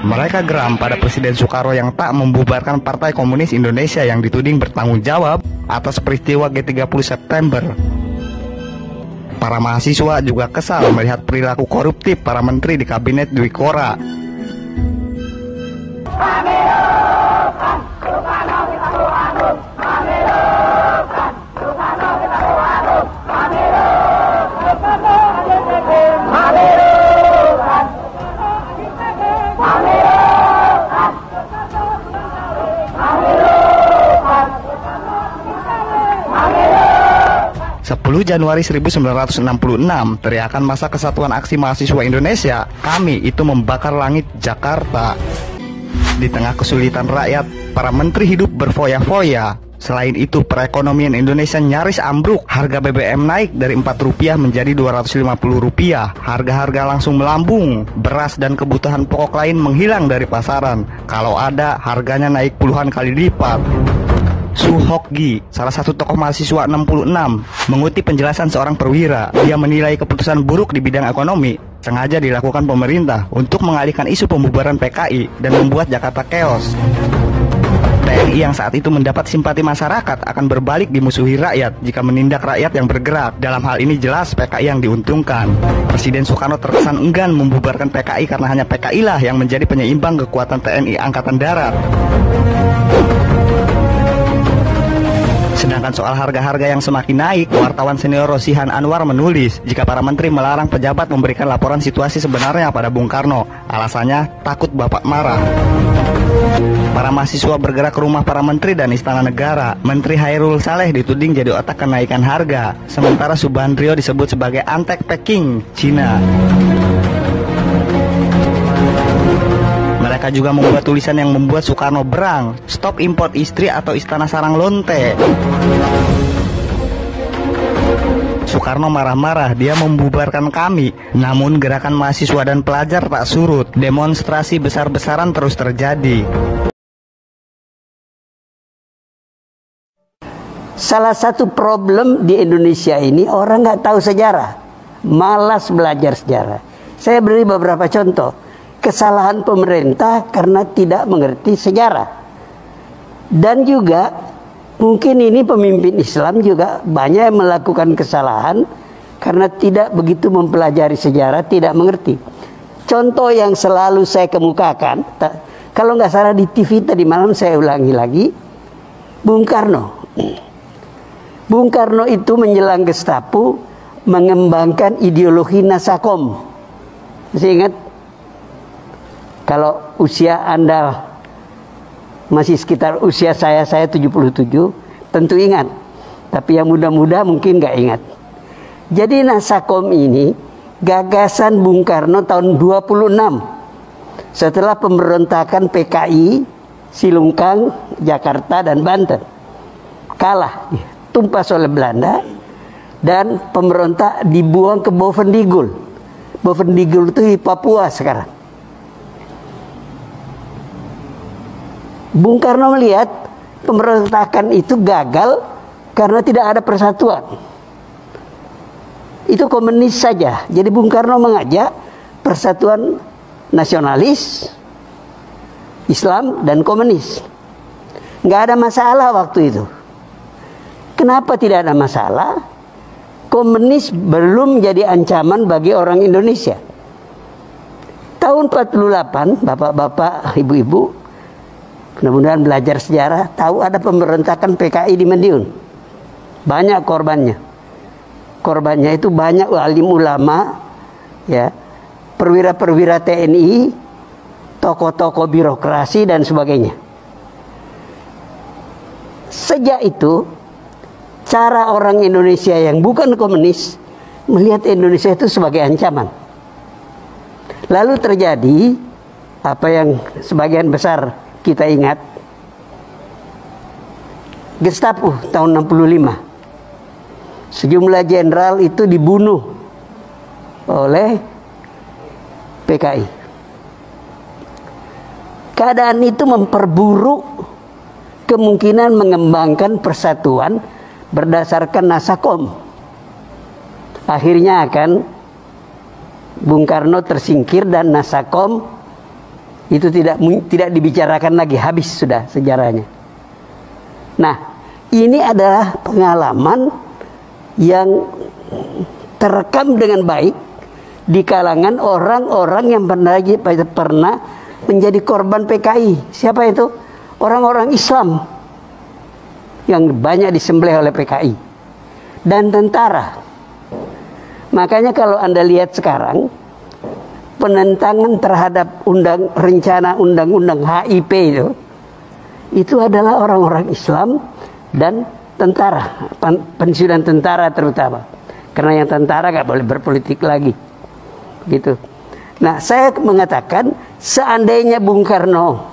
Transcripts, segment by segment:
Mereka geram pada Presiden Soekarno yang tak membubarkan Partai Komunis Indonesia yang dituding bertanggung jawab atas peristiwa G30 September. Para mahasiswa juga kesal melihat perilaku koruptif para menteri di Kabinet Dwi Kora. Januari 1966, teriakan Masa Kesatuan Aksi Mahasiswa Indonesia, "Kami itu membakar langit Jakarta." Di tengah kesulitan rakyat, para menteri hidup berfoya-foya. Selain itu, perekonomian Indonesia nyaris ambruk. Harga BBM naik dari Rp4 menjadi Rp250. Harga-harga langsung melambung. Beras dan kebutuhan pokok lain menghilang dari pasaran. Kalau ada, harganya naik puluhan kali lipat. Suhokgi, salah satu tokoh mahasiswa 66, mengutip penjelasan seorang perwira. Dia menilai keputusan buruk di bidang ekonomi sengaja dilakukan pemerintah untuk mengalihkan isu pembubaran PKI dan membuat Jakarta chaos. TNI yang saat itu mendapat simpati masyarakat akan berbalik dimusuhi rakyat jika menindak rakyat yang bergerak. Dalam hal ini jelas PKI yang diuntungkan. Presiden Soekarno terkesan enggan membubarkan PKI karena hanya PKI lah yang menjadi penyeimbang kekuatan TNI Angkatan Darat. Sedangkan soal harga-harga yang semakin naik, wartawan senior Rosihan Anwar menulis, jika para menteri melarang pejabat memberikan laporan situasi sebenarnya pada Bung Karno, alasannya takut bapak marah. Para mahasiswa bergerak ke rumah para menteri dan istana negara. Menteri Hairul Saleh dituding jadi otak kenaikan harga, sementara Subandrio disebut sebagai antek Peking, Cina. Mereka juga membuat tulisan yang membuat Soekarno berang, "Stop import istri" atau "Istana Sarang Lonte". Soekarno marah-marah, dia membubarkan kami. Namun gerakan mahasiswa dan pelajar tak surut. Demonstrasi besar-besaran terus terjadi. Salah satu problem di Indonesia ini, orang nggak tahu sejarah, malas belajar sejarah. Saya beri beberapa contoh. Kesalahan pemerintah karena tidak mengerti sejarah. Dan juga mungkin ini pemimpin Islam juga banyak yang melakukan kesalahan karena tidak begitu mempelajari sejarah, tidak mengerti. Contoh yang selalu saya kemukakan, kalau nggak salah di TV tadi malam saya ulangi lagi, Bung Karno. Bung Karno itu menjelang Gestapo mengembangkan ideologi Nasakom. Masih ingat? Kalau usia Anda masih sekitar usia saya 77, tentu ingat. Tapi yang muda-muda mungkin nggak ingat. Jadi Nasakom ini gagasan Bung Karno tahun 26. Setelah pemberontakan PKI, Silungkang, Jakarta, dan Banten. Kalah, tumpas oleh Belanda. Dan pemberontak dibuang ke Bovendigul. Bovendigul itu di Papua sekarang. Bung Karno melihat pemberontakan itu gagal karena tidak ada persatuan. Itu komunis saja. Jadi Bung Karno mengajak persatuan nasionalis, Islam, dan komunis. Nggak ada masalah waktu itu. Kenapa tidak ada masalah? Komunis belum jadi ancaman bagi orang Indonesia. Tahun 48, bapak-bapak, ibu-ibu, mudah-mudahan belajar sejarah, tahu ada pemberontakan PKI di Madiun. Banyak korbannya. Korbannya itu banyak alim ulama, ya, perwira-perwira TNI, tokoh-tokoh birokrasi, dan sebagainya. Sejak itu, cara orang Indonesia yang bukan komunis melihat Indonesia itu sebagai ancaman. Lalu terjadi apa yang sebagian besar kita ingat, Gestapo tahun 65. Sejumlah jenderal itu dibunuh oleh PKI. Keadaan itu memperburuk kemungkinan mengembangkan persatuan berdasarkan Nasakom. Akhirnya akan Bung Karno tersingkir dan Nasakom Itu tidak dibicarakan lagi, habis sudah sejarahnya. Nah, ini adalah pengalaman yang terekam dengan baik di kalangan orang-orang yang pernah menjadi korban PKI. Siapa itu? Orang-orang Islam yang banyak disembelih oleh PKI dan tentara. Makanya kalau Anda lihat sekarang, penentangan terhadap rencana undang-undang HIP itu adalah orang-orang Islam dan tentara, pensiunan tentara terutama, karena yang tentara nggak boleh berpolitik lagi, gitu. Nah, saya mengatakan seandainya Bung Karno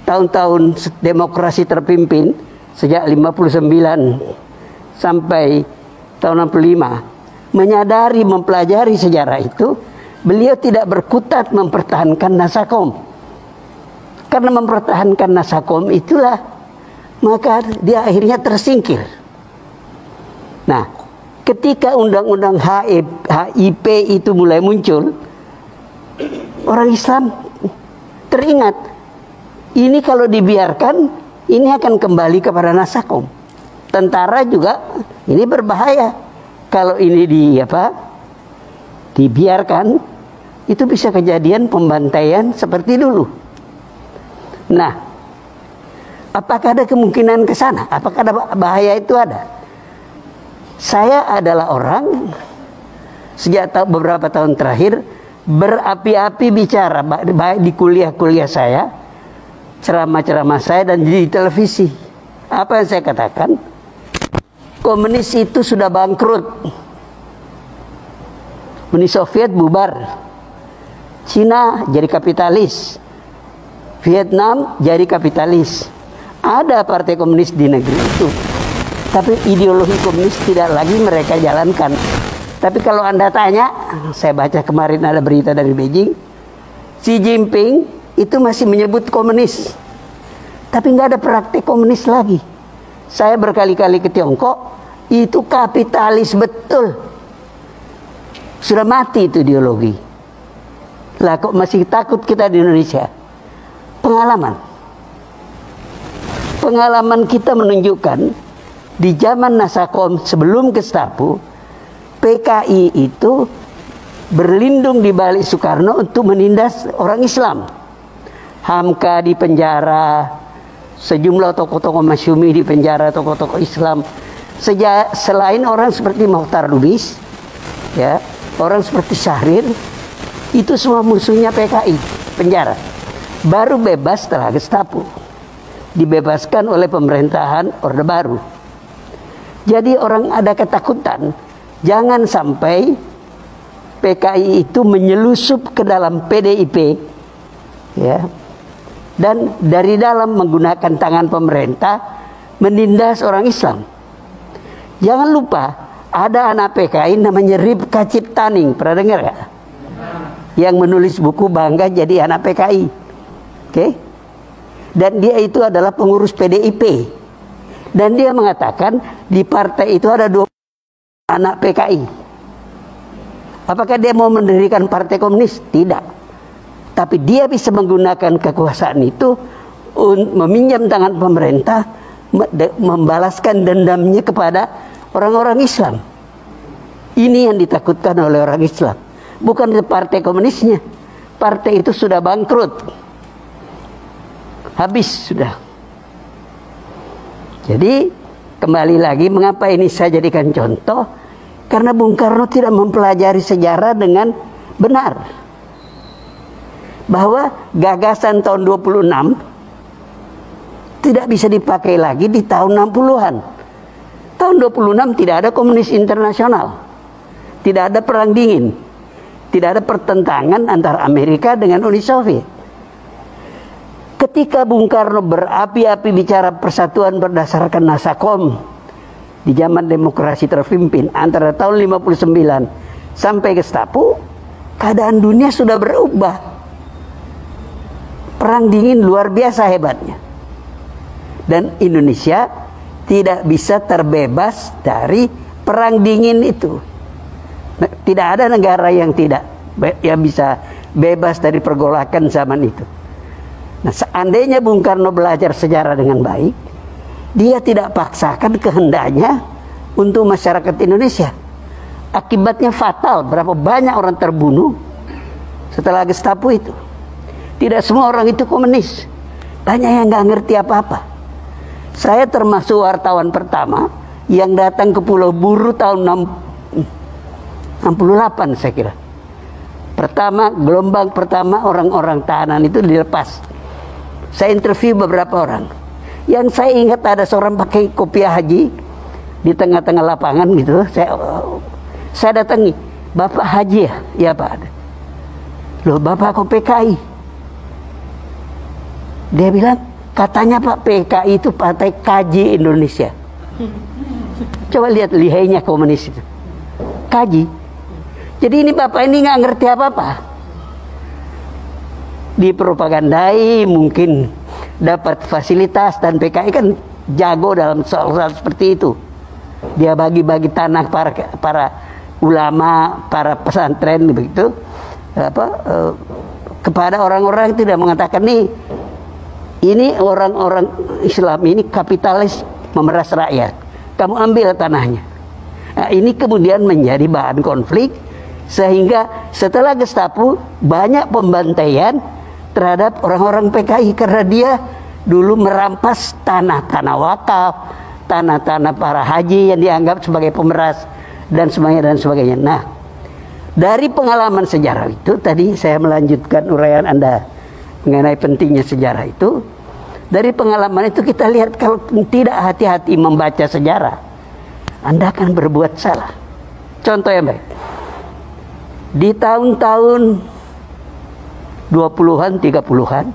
tahun-tahun demokrasi terpimpin sejak 59 sampai tahun 65 menyadari, mempelajari sejarah itu, beliau tidak berkutat mempertahankan Nasakom. Karena mempertahankan Nasakom itulah maka dia akhirnya tersingkir. Nah, ketika undang-undang HIP itu mulai muncul, orang Islam teringat, ini kalau dibiarkan ini akan kembali kepada Nasakom. Tentara juga ini berbahaya. Kalau ini dibiarkan, itu bisa kejadian pembantaian seperti dulu. Nah, apakah ada kemungkinan ke sana? Apakah ada bahaya itu ada? Saya adalah orang sejak beberapa tahun terakhir berapi-api bicara, baik di kuliah-kuliah saya, ceramah-ceramah saya, dan di televisi. Apa yang saya katakan? Komunis itu sudah bangkrut. Uni Soviet bubar. Cina jadi kapitalis. Vietnam jadi kapitalis. Ada partai komunis di negeri itu. Tapi ideologi komunis tidak lagi mereka jalankan. Tapi kalau Anda tanya, saya baca kemarin ada berita dari Beijing, Xi Jinping itu masih menyebut komunis. Tapi nggak ada praktik komunis lagi. Saya berkali-kali ke Tiongkok, itu kapitalis betul. Sudah mati itu ideologi. Lah kok masih takut kita di Indonesia? Pengalaman kita menunjukkan di zaman Nasakom sebelum Gestapo, PKI itu berlindung di balik Soekarno untuk menindas orang Islam. Hamka di penjara, sejumlah tokoh-tokoh Masyumi di penjara, tokoh-tokoh Islam. Selain orang seperti Mokhtar Lubis, ya, orang seperti Syahrir, itu semua musuhnya PKI, penjara. Baru bebas setelah Gestapo, dibebaskan oleh pemerintahan Orde Baru. Jadi orang ada ketakutan, jangan sampai PKI itu menyelusup ke dalam PDIP, ya, dan dari dalam menggunakan tangan pemerintah menindas orang Islam. Jangan lupa ada anak PKI namanya Ripka Ciptaning, pernah dengar gak? Yang menulis buku Bangga Jadi Anak PKI. Oke? Dan dia itu adalah pengurus PDIP. Dan dia mengatakan di partai itu ada 2 anak PKI. Apakah dia mau mendirikan partai komunis? Tidak. Tapi dia bisa menggunakan kekuasaan itu meminjam tangan pemerintah, membalaskan dendamnya kepada orang-orang Islam. Ini yang ditakutkan oleh orang Islam, bukan partai komunisnya. Partai itu sudah bangkrut, habis sudah. Jadi kembali lagi, mengapa ini saya jadikan contoh? Karena Bung Karno tidak mempelajari sejarah dengan benar, bahwa gagasan tahun 26 tidak bisa dipakai lagi di tahun 60-an. Tahun 26 tidak ada komunis internasional, tidak ada perang dingin, tidak ada pertentangan antara Amerika dengan Uni Soviet. Ketika Bung Karno berapi-api bicara persatuan berdasarkan Nasakom di zaman demokrasi terpimpin antara tahun 59 sampai Gestapo, keadaan dunia sudah berubah. Perang dingin luar biasa hebatnya. Dan Indonesia tidak bisa terbebas dari perang dingin itu. Tidak ada negara yang bisa bebas dari pergolakan zaman itu. Nah, seandainya Bung Karno belajar sejarah dengan baik, dia tidak paksakan kehendaknya untuk masyarakat Indonesia. Akibatnya fatal, berapa banyak orang terbunuh setelah Gestapo itu. Tidak semua orang itu komunis, banyak yang nggak ngerti apa-apa. Saya termasuk wartawan pertama yang datang ke Pulau Buru tahun 68 saya kira. Pertama, gelombang pertama orang-orang tahanan itu dilepas. Saya interview beberapa orang. Yang saya ingat ada seorang pakai kopiah haji di tengah-tengah lapangan gitu. Saya datangi, Bapak Haji ya? Ya Pak. Loh, Bapak kok PKI? Dia bilang, katanya Pak, PKI itu Partai Kaji Indonesia. Coba lihat lihainya komunis itu. Kaji. Jadi ini Bapak ini nggak ngerti apa-apa. Dipropagandai, mungkin dapat fasilitas, dan PKI kan jago dalam soal-soal seperti itu. Dia bagi-bagi tanah para ulama, para pesantren begitu, kepada orang-orang yang tidak mengatakan nih, ini orang-orang Islam ini kapitalis memeras rakyat, kamu ambil tanahnya. Nah, ini kemudian menjadi bahan konflik, sehingga setelah Gestapo banyak pembantaian terhadap orang-orang PKI karena dia dulu merampas tanah-tanah wakaf, tanah-tanah para haji yang dianggap sebagai pemeras dan sebagainya. Nah, dari pengalaman sejarah itu, tadi saya melanjutkan uraian Anda mengenai pentingnya sejarah itu. Dari pengalaman itu kita lihat, kalau tidak hati-hati membaca sejarah, Anda akan berbuat salah. Contoh yang baik, di tahun-tahun 20-an, 30-an,